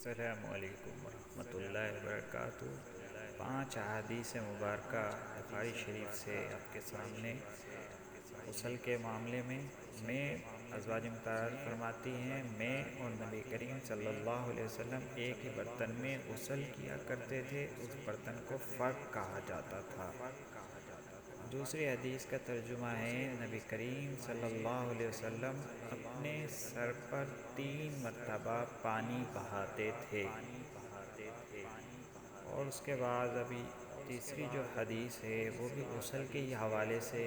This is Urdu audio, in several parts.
السلام علیکم ورحمۃ اللہ وبرکاتہ۔ 5 احادیث مبارکہ بخاری شریف سے آپ کے سامنے غسل کے معاملے میں ازواج مطہرات فرماتی ہیں، میں اور نبی کریم صلی اللہ علیہ وسلم ایک ہی برتن میں غسل کیا کرتے تھے، اس برتن کو فرق کہا جاتا تھا۔ دوسری حدیث کا ترجمہ ہے، نبی کریم صلی اللہ علیہ وسلم اپنے سر پر 3 مرتبہ پانی بہاتے تھے۔ اور اس کے بعد ابھی تیسری جو حدیث ہے وہ بھی غسل کے ہی حوالے سے،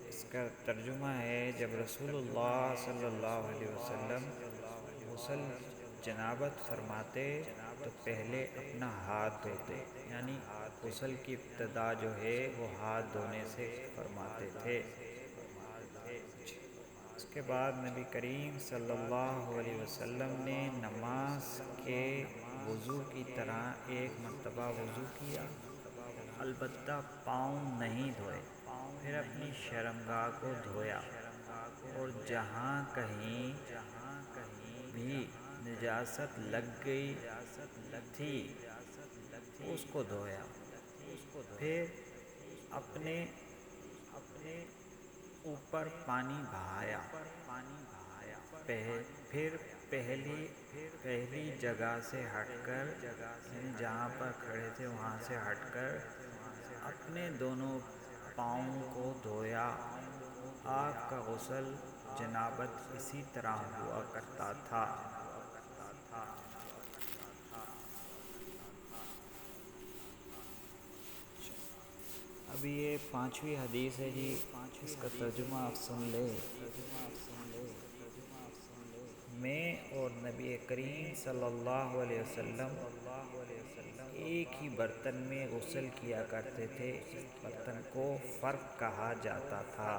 اس کا ترجمہ ہے، جب رسول اللہ صلی اللہ علیہ وسلم غسل جنابت فرماتے تو پہلے اپنا ہاتھ دھوتے، یعنی غسل کی ابتدا جو ہے وہ ہاتھ دھونے سے فرماتے تھے۔ اس کے بعد نبی کریم صلی اللہ علیہ وسلم نے نماز کے وضو کی طرح ایک مرتبہ وضو کیا، البتہ پاؤں نہیں دھوئے، پھر اپنی شرمگاہ کو دھویا، اور جہاں کہیں بھی نجاست لگ گئی تھی اس کو دھویا، پھر اپنے اوپر پانی بہایا، پھر پہلی جگہ سے ہٹ کر، یعنی جہاں پر کھڑے تھے وہاں سے ہٹ کر اپنے دونوں پاؤں کو دھویا۔ آپ کا غسل جنابت اسی طرح ہوا کرتا تھا۔ ابھی یہ 5ویں حدیث ہے جی، اس کا ترجمہ آپ سن لیں۔ میں اور نبی کریم صلی اللہ علیہ وسلم ایک ہی برتن میں غسل کیا کرتے تھے، اس برتن کو فرق کہا جاتا تھا۔